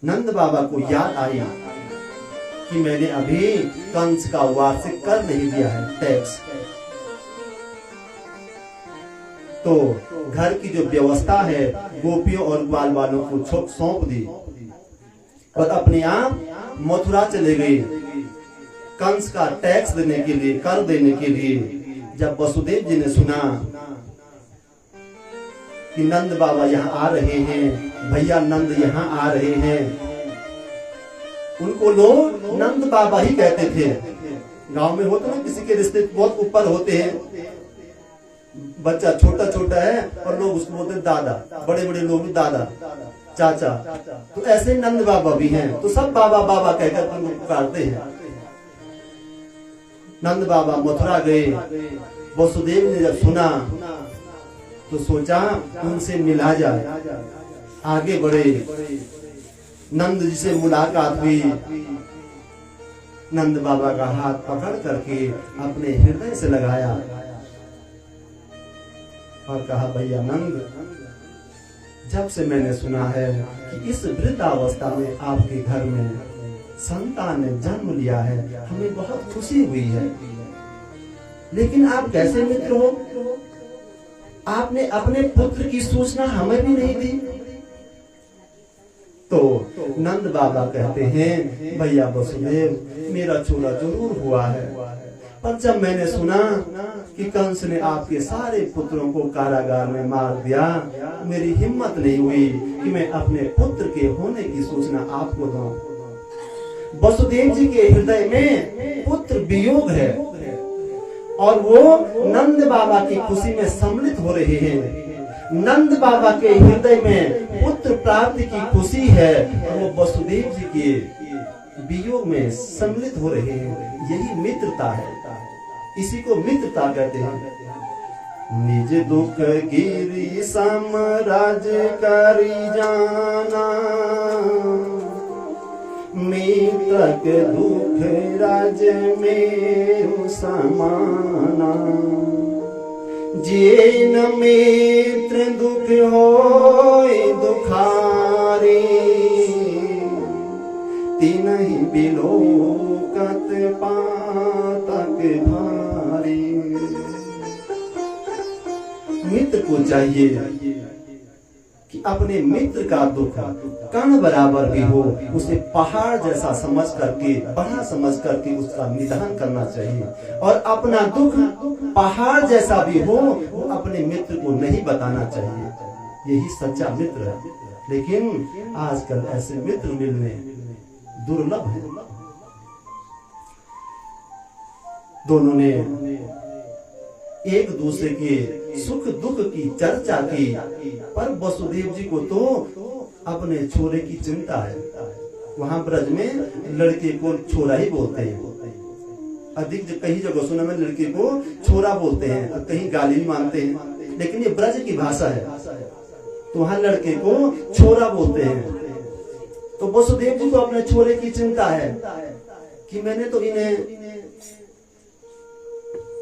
नंद बाबा को याद आई कि मैंने अभी कंस का वार्षिक कर नहीं दिया है, टैक्स। तो घर की जो व्यवस्था है गोपियों और ग्वाल वालों को सौंप दी और अपने आप मथुरा चले गए कंस का टैक्स देने के लिए, कर देने के लिए। जब वसुदेव जी ने सुना कि नंद बाबा यहाँ आ रहे हैं, भैया नंद यहाँ आ रहे हैं, उनको लोग नंद बाबा ही कहते थे। गांव में होते ना, किसी के रिश्ते बहुत ऊपर होते हैं, बच्चा छोटा छोटा है और लोग उसको बोलते दादा, बड़े बड़े लोग भी दादा, चाचा। तो ऐसे नंद बाबा भी हैं, तो सब बाबा बाबा कहकर उनको पुकारते हैं। नंद बाबा मथुरा गए। वसुदेव ने जब सुना तो सोचा उनसे मिला जाए, आगे बढ़े। नंद जी से मुलाकात हुई। नंद बाबा का हाथ पकड़ करके अपने हृदय से लगाया और कहा, भैया नंद, जब से मैंने सुना है कि इस वृद्धावस्था में आपके घर में संतान ने जन्म लिया है, हमें बहुत खुशी हुई है। लेकिन आप कैसे मित्र हो? आपने अपने पुत्र की सूचना हमें भी नहीं दी। तो नंद बाबा कहते हैं, भैया वसुदेव, मेरा छोरा जरूर हुआ है, पर जब मैंने सुना कि कंस ने आपके सारे पुत्रों को कारागार में मार दिया, मेरी हिम्मत नहीं हुई कि मैं अपने पुत्र के होने की सूचना आपको दूं। वसुदेव जी के हृदय में पुत्र वियोग है और वो नंद बाबा की खुशी में सम्मिलित हो रहे हैं। नंद बाबा के हृदय में पुत्र प्राप्ति की खुशी है और वो वसुदेव जी के वियोग में सम्मिलित हो रहे हैं। यही मित्रता है, इसी को मित्रता कहते हैं। निज दुख गिरी समराज करी जाना, मित्रक दुख राज में समाना। जेन मित्र दुख होय दुखारी, तिनहि बिलोकत पातक भारी। मित्र को चाहिए कि अपने मित्र का दुख कण बराबर भी हो, उसे पहाड़ जैसा समझ करके, बड़ा समझ करके उसका निदान करना चाहिए। और अपना दुख पहाड़ जैसा भी हो, वो अपने मित्र को नहीं बताना चाहिए। यही सच्चा मित्र है। लेकिन आजकल ऐसे मित्र मिलने दुर्लभ है। दोनों ने एक दूसरे के सुख दुख की चर्चा की, पर वसुदेव जी को तो अपने छोरे की चिंता है। वहां ब्रज में लड़के को छोरा ही बोलते हैं। अधिक कई जगह सुना में लड़के को छोरा बोलते हैं और कहीं गाली भी मानते हैं, लेकिन ये ब्रज की भाषा है, तो वहां लड़के को छोरा बोलते हैं। तो वसुदेव जी को अपने छोरे की चिंता है कि मैंने तो इन्हें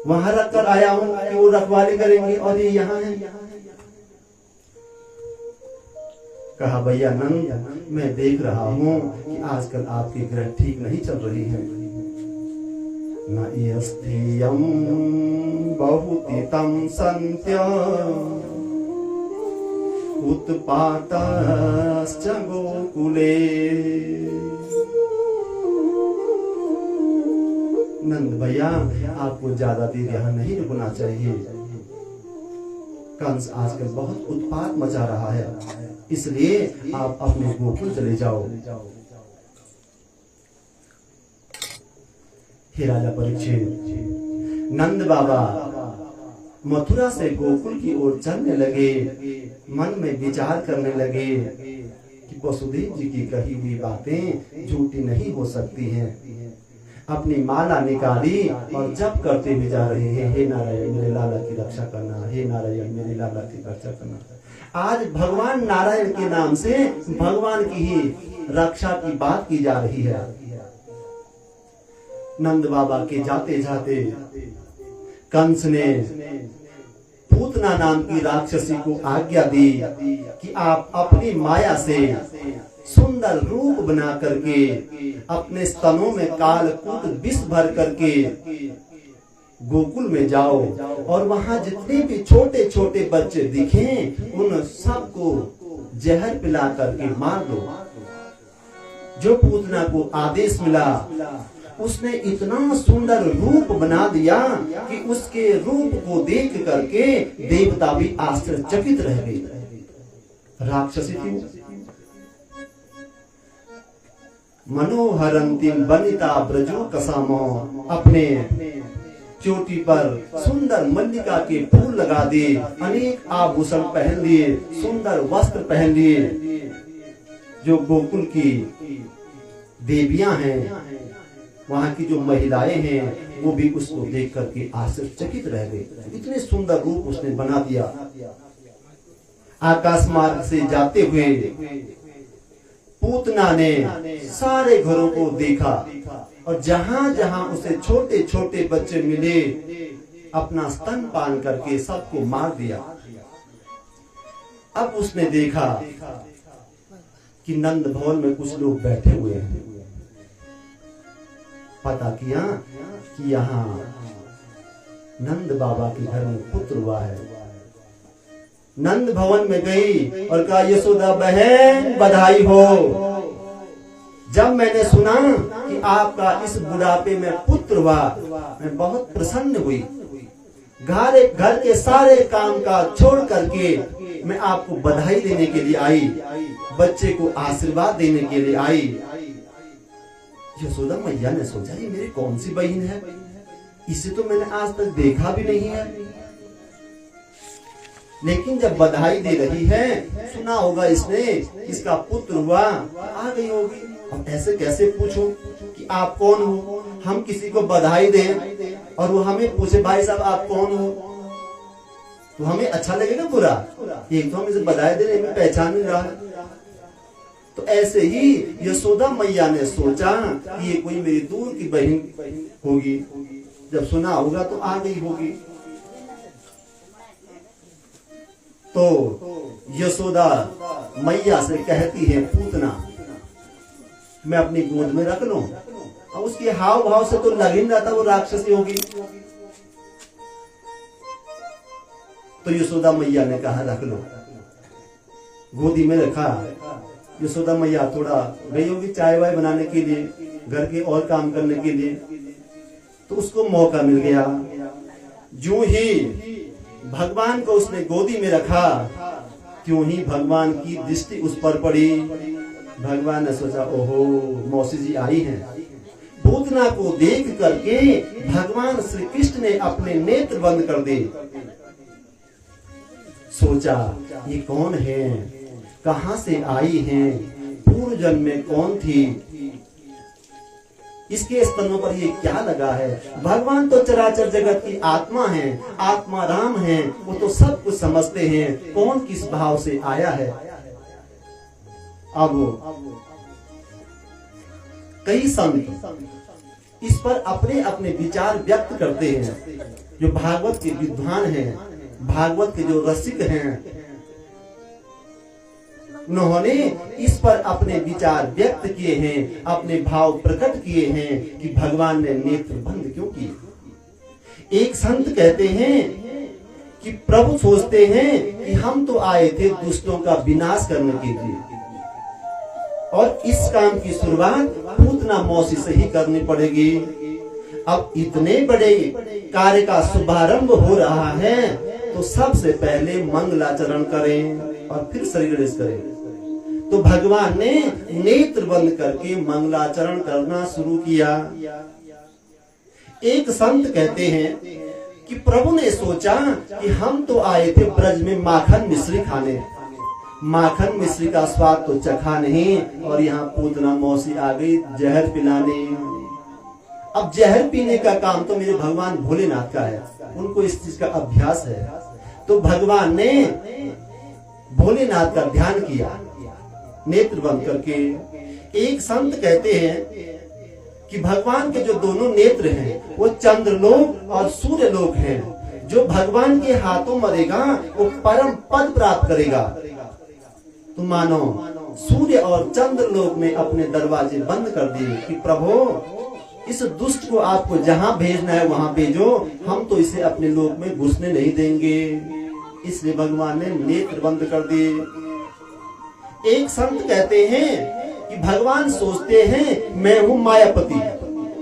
वहां रख कर आया हूं कि वो रखवाली करेंगे और ये यहाँ है। कहा, भैया नंद, मैं देख रहा हूं कि आजकल आपकी ग्रह ठीक नहीं चल रही है। न यस्थियं बहुतितं सन्त्य उत्पातश्च गोकुले। नंद भैया, आपको ज्यादा देर यहाँ नहीं रुकना चाहिए। कंस आजकल बहुत उत्पात मचा रहा है, इसलिए आप अपने गोकुल चले जाओ। हे राजा परीक्षित, नंद बाबा मथुरा से गोकुल की ओर चलने लगे। मन में विचार करने लगे कि वसुदेव जी की कही हुई बातें झूठी नहीं हो सकती हैं। अपनी माला निकाली और जप करते हुए जा रहे हैं, हे नारायण मेरे लाला की रक्षा करना, हे नारायण मेरे लाला की रक्षा करना। आज भगवान नारायण के नाम से भगवान की ही रक्षा की बात की जा रही है। नंद बाबा के जाते जाते कंस ने पूतना नाम की राक्षसी को आज्ञा दी कि आप अपनी माया से सुंदर रूप बना करके अपने स्तनों में कालकूट विष भर करके गोकुल में जाओ और वहां जितने भी छोटे छोटे बच्चे दिखें उन सबको जहर पिला करके मार दो। जो पूतना को आदेश मिला उसने इतना सुंदर रूप बना दिया कि उसके रूप को देख करके देवता भी आश्चर्यचकित रह गए। राक्षसी थी। मनोहरंतिम बनिता ब्रजो कसामो, अपने चोटी पर सुंदर मल्लिका के फूल लगा दिए, अनेक आभूषण पहन लिए, सुंदर वस्त्र पहन लिए। जो गोकुल की देवियां हैं, वहां की जो महिलाएं हैं, वो भी उसको देख करके आश्चर्यचकित रह गए। इतने सुंदर रूप उसने बना दिया। आकाश मार्ग से जाते हुए पूतना ने सारे घरों को देखा और जहां जहां उसे छोटे छोटे बच्चे मिले अपना स्तनपान करके सबको मार दिया। अब उसने देखा कि नंद भवन में कुछ लोग बैठे हुए हैं। पता किया कि यहाँ नंद बाबा के घर में पुत्र हुआ है। नंद भवन में गई और कहा, यशोदा बहन बधाई हो। जब मैंने सुना कि आपका इस बुढ़ापे में पुत्र हुआ, मैं बहुत प्रसन्न हुई। घर के सारे काम का छोड़ करके मैं आपको बधाई देने के लिए आई, बच्चे को आशीर्वाद देने के लिए आई। यशोदा मैया ने सोचा, ये मेरी कौन सी बहन है, इसे तो मैंने आज तक देखा भी नहीं है। लेकिन जब बधाई दे रही है, सुना होगा इसने इसका पुत्र हुआ, आ गई होगी। अब ऐसे कैसे पूछूं कि आप कौन हो? हम किसी को बधाई दें और वो हमें पूछे भाई साहब आप कौन हो, तो हमें अच्छा लगेगा बुरा? एक तो हम इसे बधाई दे रहे, हमें पहचान नहीं रहा। तो ऐसे ही यशोदा मैया ने सोचा कि ये कोई मेरी दूर की बहन होगी, जब सुना होगा तो आ गई होगी। तो यशोदा मैया से कहती है, पूतना मैं अपनी गोद में रख लूं? और उसके हाव भाव से तो लग ही नहीं रहा था वो राक्षसी होगी। तो यशोदा मैया ने कहा रख लो। गोदी में रखा। यशोदा मैया थोड़ा गई होगी चाय वाय बनाने के लिए, घर के और काम करने के लिए, तो उसको मौका मिल गया। जो ही भगवान को उसने गोदी में रखा, क्यों ही भगवान की दृष्टि उस पर पड़ी। भगवान ने सोचा, ओहो मौसी जी आई हैं। पूतना को देख करके भगवान श्री कृष्ण ने अपने नेत्र बंद कर दिए। सोचा ये कौन है, कहां से आई हैं, पूर्व जन्म में कौन थी, इसके स्तनों पर ये क्या लगा है। भगवान तो चराचर जगत की आत्मा है, आत्मा राम है, वो तो सब कुछ समझते हैं, कौन किस भाव से आया है। अब कई संत इस पर अपने अपने विचार व्यक्त करते हैं। जो भागवत के विद्वान हैं, भागवत के जो रसिक हैं, उन्होंने इस पर अपने विचार व्यक्त किए हैं, अपने भाव प्रकट किए हैं कि भगवान ने नेत्र बंद क्यों किए। एक संत कहते हैं कि प्रभु सोचते हैं कि हम तो आए थे दुष्टों का विनाश करने के लिए, और इस काम की शुरुआत पूतना मौसी से ही करनी पड़ेगी। अब इतने बड़े कार्य का शुभारंभ हो रहा है, तो सबसे पहले मंगलाचरण करें और फिर शरीर करें। तो भगवान ने नेत्र बंद करके मंगलाचरण करना शुरू किया। एक संत कहते हैं कि प्रभु ने सोचा कि हम तो आए थे ब्रज में माखन मिश्री खाने, माखन मिश्री का स्वाद तो चखा नहीं, और यहाँ पूतना मौसी आ गई जहर पिलाने। अब जहर पीने का काम तो मेरे भगवान भोलेनाथ का है, उनको इस चीज का अभ्यास है। तो भगवान ने भोलेनाथ का ध्यान किया नेत्र बंद करके। एक संत कहते हैं कि भगवान के जो दोनों नेत्र हैं वो चंद्रलोक और सूर्यलोक हैं। जो भगवान के हाथों मरेगा वो परम पद प्राप्त करेगा। तो मानो सूर्य और चंद्र लोक में अपने दरवाजे बंद कर दिए कि प्रभु इस दुष्ट को आपको जहां भेजना है वहां भेजो, हम तो इसे अपने लोक में घुसने नहीं देंगे। इसलिए भगवान ने नेत्र बंद कर दिए। एक संत कहते हैं कि भगवान सोचते हैं मैं हूं मायापति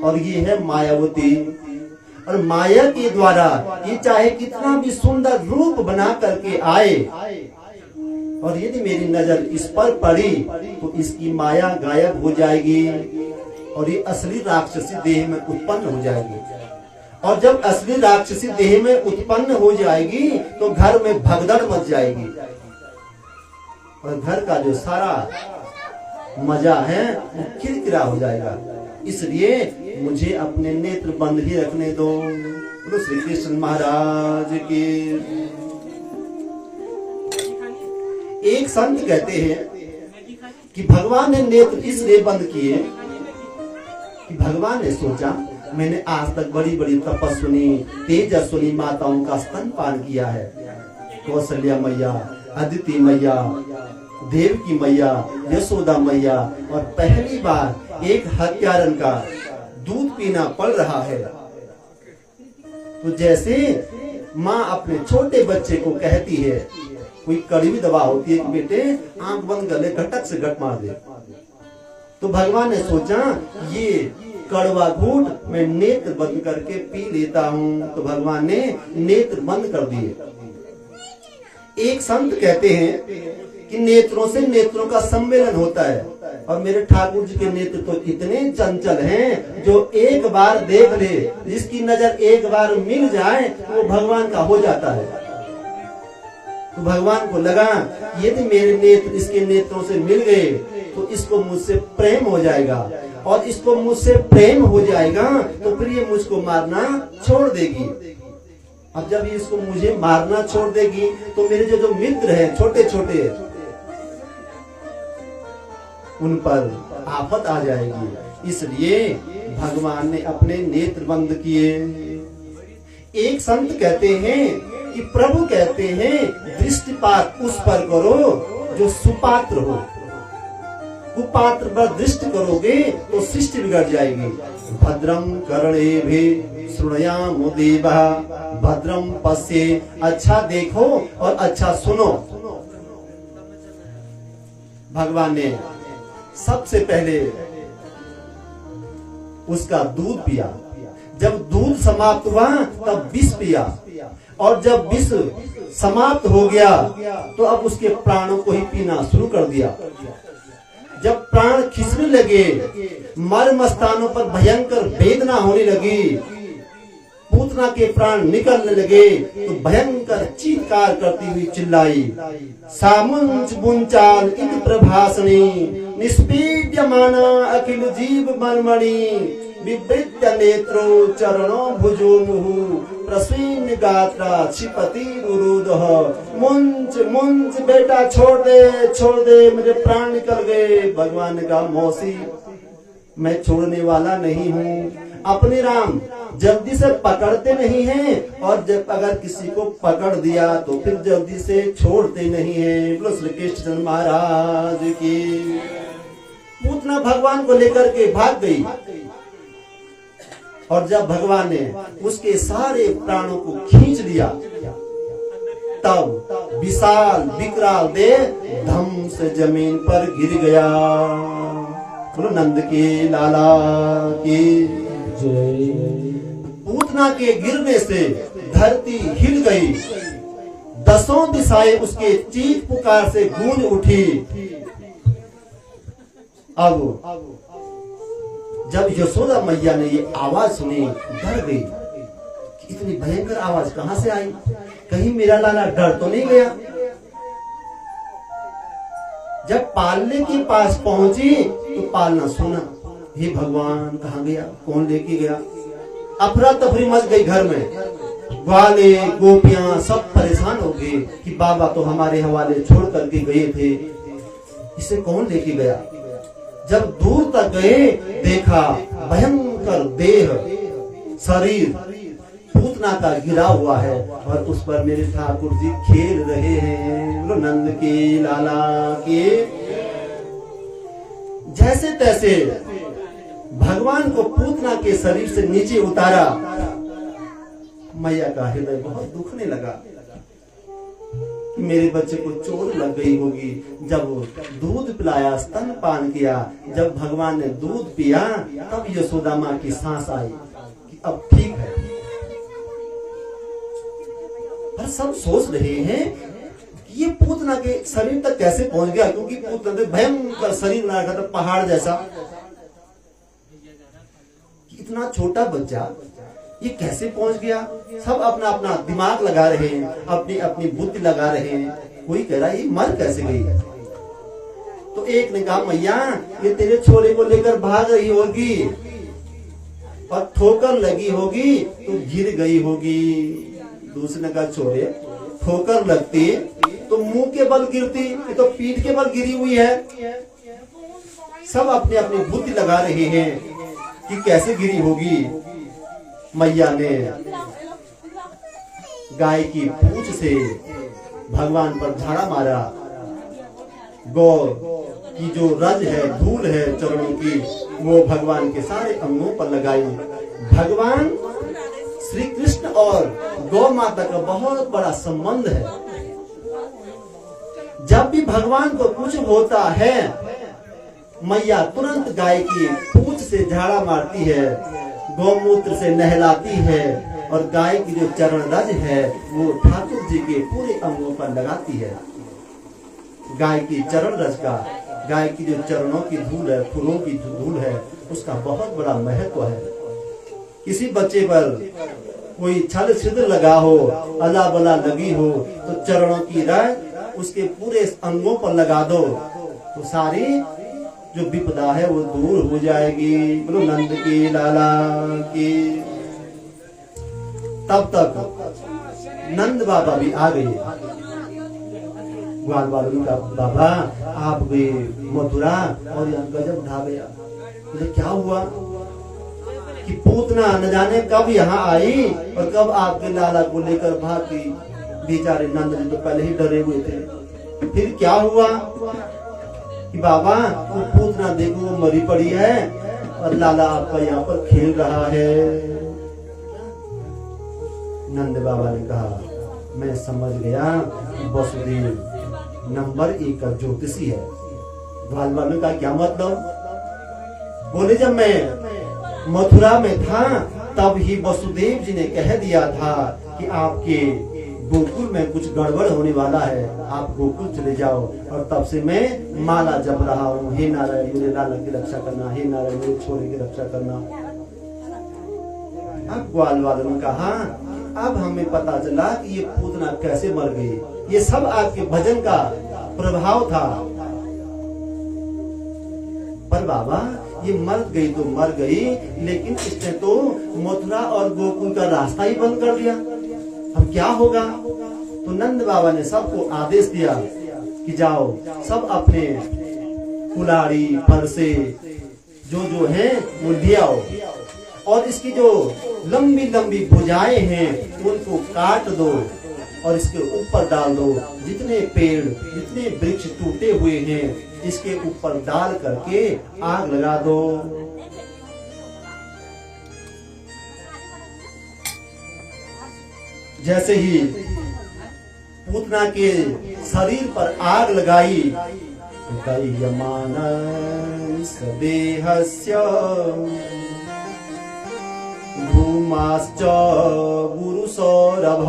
और ये है मायावती, और माया के द्वारा ये चाहे कितना भी सुंदर रूप बना करके आए, और यदि मेरी नजर इस पर पड़ी तो इसकी माया गायब हो जाएगी और ये असली राक्षसी देह में उत्पन्न हो जाएगी। और जब असली राक्षसी देह में उत्पन्न हो जाएगी तो घर में भगदड़ मच जाएगी और घर का जो सारा मजा है वो किरकिरा हो जाएगा। इसलिए मुझे अपने नेत्र बंद ही रखने दो। बोलो श्री कृष्ण महाराज की। एक संत कहते हैं कि भगवान ने नेत्र इसलिए बंद किए कि भगवान ने सोचा मैंने आज तक बड़ी बड़ी तपस्विनी तेजस्विनी माताओं का स्तनपान किया है, कौशल्या मैया, अदिति मैया, देवकी मैया, यशोदा मैया, और पहली बार एक हत्यारन का दूध पीना पड़ रहा है। तो जैसे माँ अपने छोटे बच्चे को कहती है, कोई कड़वी दवा होती है कि बेटे आंख बंद कर ले, घटक से घट मार दे, तो भगवान ने सोचा ये कड़वा घूट मैं नेत्र बंद करके पी लेता हूँ। तो भगवान ने नेत्र बंद कर दिए। एक संत कहते हैं कि नेत्रों से नेत्रों का सम्मेलन होता है, और मेरे ठाकुर जी के नेत्र तो इतने चंचल हैं जो एक बार देख ले, जिसकी नजर एक बार मिल जाए तो वो भगवान का हो जाता है। तो भगवान को लगा यदि मेरे नेत्र इसके नेत्रों से मिल गए तो इसको मुझसे प्रेम हो जाएगा, और इसको मुझसे प्रेम हो जाएगा तो फिर ये मुझको मारना छोड़ देगी। अब जब ये इसको मुझे मारना छोड़ देगी तो मेरे जो मित्र हैं छोटे छोटे, उन पर आफत आ जाएगी। इसलिए भगवान ने अपने नेत्र बंद किए। एक संत कहते हैं कि प्रभु कहते हैं दृष्टिपात उस पर करो जो सुपात्र हो, कुपात्र पर दृष्टि करोगे तो सृष्टि बिगड़ जाएगी। भद्रम कर्णेभिः शृणुयाम देवः भद्रम पश्ये, अच्छा देखो और अच्छा सुनो। भगवान ने सबसे पहले उसका दूध पिया, जब दूध समाप्त हुआ तब विष पिया, और जब विष समाप्त हो गया तो अब उसके प्राणों को ही पीना शुरू कर दिया। जब प्राण खिंचने लगे, मर्म स्थानों पर भयंकर वेदना होने लगी, पूतना के प्राण निकलने लगे, तो भयंकर चीत्कार करती हुई चिल्लाई, सामुंच बुंचाल इन प्रभासनी निष्पीड्यमाना अखिल जीव मर्मणि विवृत्य नेत्रो चरणों भुजो मुहु प्रस्वीन गात्रा क्षिपति रुरुदह। मुंच मुंच बेटा छोड़ दे मेरे प्राण निकल गए। भगवान ने कहा मौसी मैं छोड़ने वाला नहीं हूँ। अपने राम जल्दी से पकड़ते नहीं हैं, और जब अगर किसी को पकड़ दिया तो फिर जल्दी से छोड़ते नहीं हैं। बोलो श्री कृष्ण महाराज की। पूतना भगवान को लेकर के भाग गई, और जब भगवान ने उसके सारे प्राणों को खींच लिया तब विशाल विकराल देह धम से जमीन पर गिर गया। बोलो नंद के लाला की जय। पूतना के गिरने से धरती हिल गई, दसों दिशाएं उसके चीख पुकार से गूंज उठी। अब जब यशोदा मैया ने ये आवाज सुनी डर गई कि इतनी भयंकर आवाज कहां से आई, कहीं मेरा लाला डर तो नहीं गया। जब पालने के पास पहुंची तो पालना सुना, हे भगवान कहां गया, कौन लेके गया। अफरा तफरी मच गई घर में, ग्वाले गोपियां सब परेशान हो गए कि बाबा तो हमारे हवाले छोड़ करके गए थे, इसे कौन लेके गया। जब दूर तक गए देखा भयंकर देह शरीर पूतना का गिरा हुआ है, और उस पर मेरे ठाकुर जी खेल रहे हैं। बोलो नंद की लाला की। जैसे तैसे भगवान को पूतना के शरीर से नीचे उतारा। मैया का हृदय बहुत दुखने लगा कि मेरे बच्चे को चोट लग गई होगी। जब दूध पिलाया, स्तन पान किया, जब भगवान ने दूध पिया, तब यशोदा माँ की सांस आई कि अब ठीक है। पर सब सोच रहे हैं कि ये पूतना के शरीर तक कैसे पहुंच गया, क्योंकि पूतना तो भयंकर शरीर बना रखा था, पहाड़ जैसा। इतना छोटा बच्चा ये कैसे पहुंच गया। सब अपना अपना दिमाग लगा रहे हैं, अपनी अपनी बुद्धि लगा रहे हैं। कोई कह रहा है ये मर कैसे गई। तो एक ने कहा मैया ये तेरे छोरे को लेकर भाग रही होगी और ठोकर लगी होगी तो गिर गई होगी। दूसरे ने कहा छोरे ठोकर लगती तो मुंह के बल गिरती, ये तो पीठ के बल गिरी हुई है। सब अपनी अपनी बुद्धि लगा रहे हैं कि कैसे गिरी होगी। मैया ने गाय की पूंछ से भगवान पर झाड़ा मारा। गौ की जो रज है, धूल है चरणों की, वो भगवान के सारे अंगों पर लगाई। भगवान श्री कृष्ण और गौ माता का बहुत बड़ा संबंध है। जब भी भगवान को कुछ होता है, मैया तुरंत गाय की पूंछ से झाड़ा मारती है, गौमूत्र से नहलाती है और गाय की जो चरण रज है वो ठाकुर जी के पूरे अंगों पर लगाती है। गाय की चरण रज का, गाय की जो चरणों की धूल है, फूलों की धूल है, उसका बहुत बड़ा महत्व है। किसी बच्चे पर कोई छल छिद्र लगा हो, अला बला लगी हो, तो चरणों की रज उसके पूरे अंगों पर लगा दो तो सारी जो विपदा है वो दूर हो जाएगी। बोलो नंद की लाला की। तब तक नंद बाबा भी आ गए। ग्वाल वालों का बाबा आप गए मथुरा और यहाँ गजब ढा गया। बोले क्या हुआ कि पूतना न जाने कब यहाँ आई और कब आपके लाला को लेकर भागी। बेचारे नंद जी तो पहले ही डरे हुए थे। फिर क्या हुआ कि बाबा वो पूतना देखो वो मरी पड़ी है और लाला आपका यहाँ पर खेल रहा है। नंद बाबा ने कहा मैं समझ गया वसुदेव नंबर 1 का ज्योतिषी है। ग्वाल वालों का क्या मतलब। बोले जब मैं मथुरा में था तब ही वसुदेव जी ने कह दिया था कि आपके गोकुल में कुछ गड़बड़ होने वाला है, आप गोकुल चले जाओ। और तब से मैं माला जप रहा हूँ, हे नारायण मेरे लाला की रक्षा करना, हे नारायण मेरे छोरे की रक्षा करना। अब ग्वाल वालों ने कहा अब हमें पता चला कि ये पूतना कैसे मर गई। ये सब आपके भजन का प्रभाव था। पर बाबा ये मर गई तो मर गई, लेकिन इसने तो मथुरा और गोकुल का रास्ता ही बंद कर दिया। अब क्या होगा। तो नंद बाबा ने सबको आदेश दिया कि जाओ सब अपने कुलाड़ी फरसे जो है वो ले आओ और इसकी जो लंबी लंबी भुजाएं हैं उनको काट दो और इसके ऊपर डाल दो। जितने पेड़ जितने वृक्ष टूटे हुए हैं इसके ऊपर डाल करके आग लगा दो। जैसे ही पूतना के शरीर पर आग लगाई देहस्य भूमाश्च गुरु सौरभ।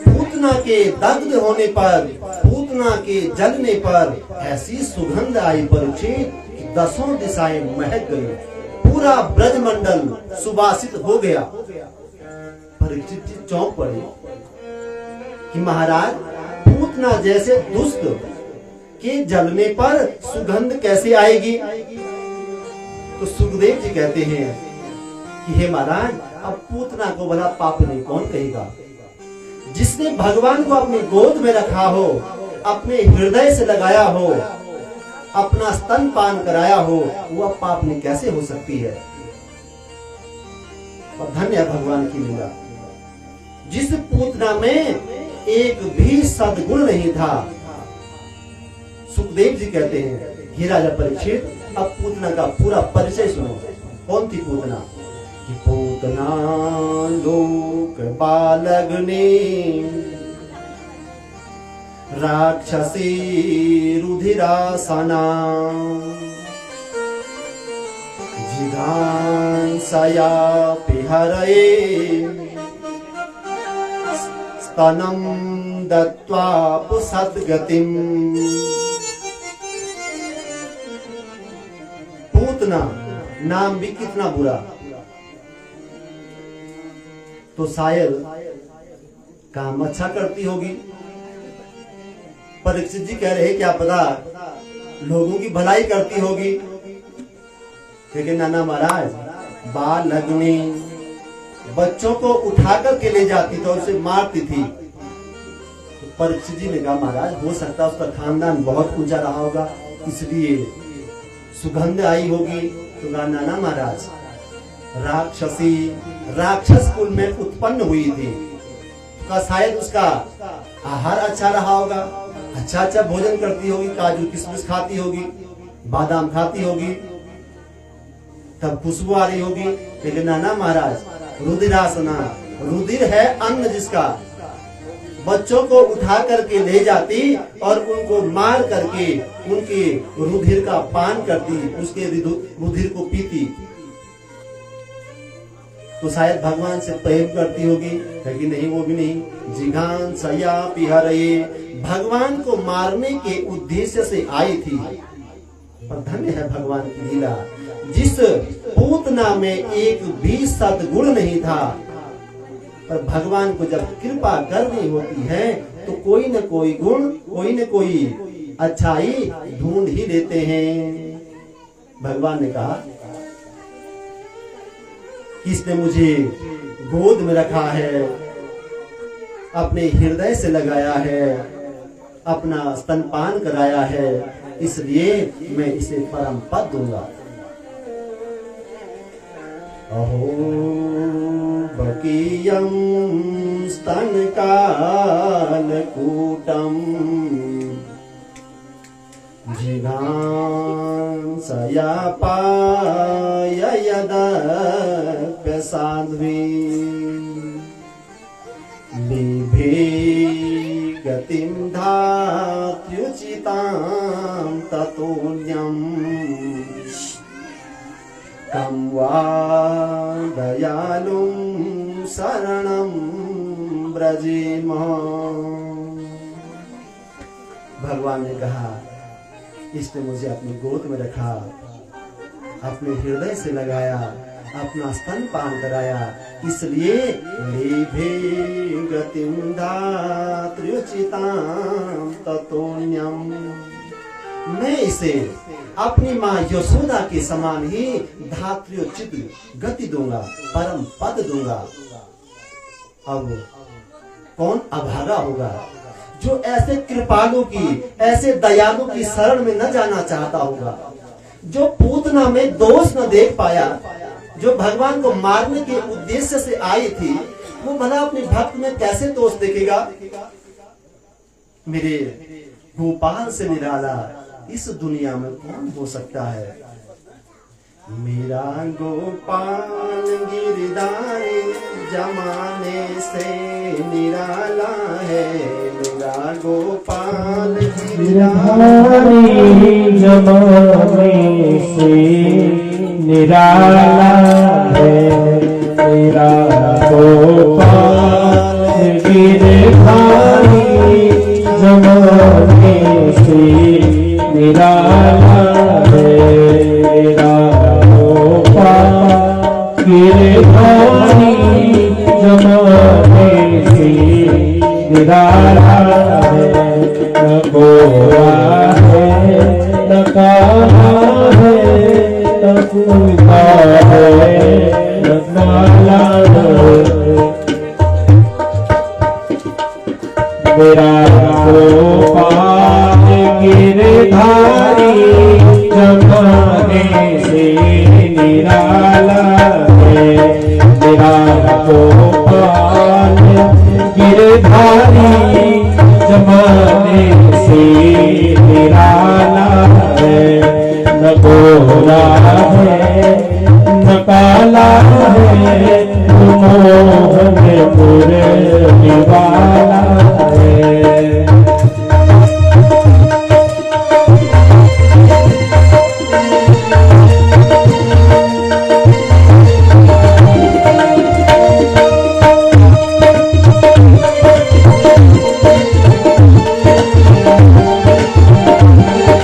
पूतना के दग्ध होने पर, पूतना के जलने पर ऐसी सुगंध आई परीक्षित कि 10 दिशाएं महक गई। पूरा ब्रजमंडल सुवासित हो गया। परीक्षित जी चौंक पड़े कि महाराज पूतना जैसे दुष्ट के जलने पर सुगंध कैसे आएगी। तो सुखदेव जी कहते हैं कि हे महाराज अब पूतना को भला पापनी कौन कहेगा। जिसने भगवान को अपनी गोद में रखा हो, अपने हृदय से लगाया हो, अपना स्तन पान कराया हो, वह पापनी कैसे हो सकती है। और धन्य है भगवान की लीला। जिस पूतना में एक भी सद्गुण नहीं था, सुखदेव जी कहते हैं, हे राजा परीक्षित, अब पूतना का पूरा परिचय सुनो। कौन थी पूतना? कि पूतना लोक बालग्नि राक्षसी रुधिरासना जिघांसया पिहरये स्तनं दत्त्वा पुसद्गतिम्। पूतना नाम भी कितना बुरा। तो शायद काम अच्छा करती होगी। परीक्षित जी कह रहे क्या पता लोगों की भलाई करती होगी। लेकिन नाना महाराज, बाल लगने बच्चों को उठा करके ले जाती तो उसे मारती थी। तो परीक्षित जी ने कहा महाराज, हो सकता है उसका खानदान बहुत ऊंचा रहा होगा, इसलिए सुगंध आई होगी। तो कहा नाना महाराज, राक्षसी राक्षस कुल में उत्पन्न हुई थी, तो शायद उसका आहार अच्छा रहा होगा, अच्छा अच्छा भोजन करती होगी, काजू किशमिश खाती होगी, बादाम खाती होगी, तब खुशबू आ रही होगी। लेकिन नाना महाराज, रुधिरासना, रुधिर है अन्न जिसका, बच्चों को उठा करके ले जाती और उनको मार करके उनके रुधिर का पान करती, उसके रुधिर को पीती। तो शायद भगवान से प्रेम करती होगी, लेकिन नहीं, वो भी नहीं। जिघांसया पिहरये, भगवान को मारने के उद्देश्य से आई थी। पर धन्य है भगवान की लीला, जिस पूतना में एक भी सद्गुण नहीं था, पर भगवान को जब कृपा करनी होती है तो कोई न कोई गुण, कोई न कोई अच्छाई ढूंढ ही लेते हैं। भगवान ने कहा, किसने मुझे गोद में रखा है, अपने हृदय से लगाया है, अपना स्तनपान कराया है, इसलिए मैं इसे परम पद दूंगा। अहो बकीयं स्तनकालकूटम् जिघांसया पाययदप्य साध्वी लेभे गतिं धात्युचितां ततोऽन्यम् कं वा दयालुं शरणं ब्रजेम। भगवान ने कहा, इसने मुझे अपनी गोद में रखा, अपने हृदय से लगाया, अपना स्तनपान कराया, इसलिए लेभे गतिं धात्र्युचितां ततोऽन्यम्, मैं इसे अपनी माँ यशोदा के समान ही धात्र्योचित गति दूंगा, परम पद दूंगा। अब कौन अभागा होगा जो ऐसे कृपालु की, ऐसे दयालु की शरण में न जाना चाहता होगा, जो पूतना में दोष न देख पाया, जो भगवान को मारने के उद्देश्य से आई थी, वो भला अपने भक्त में कैसे दोष देखेगा। मेरे गोपाल से निराला इस दुनिया में कौन हो सकता है। मेरा गोपाल गिरधारी जमाने से निराला है, मेरा गोपाल गिरधारी जमाने से निराला है, मेरा गोपाल गिरधारी जमाने से निराला है, मेरा गोपाल गिरधारी जमाने से निराला है। न गोरा है न काला है, न कूका है न काला है, मेरा गोपाल गिरधारी जमाने से निराला है। गोरा है न काला है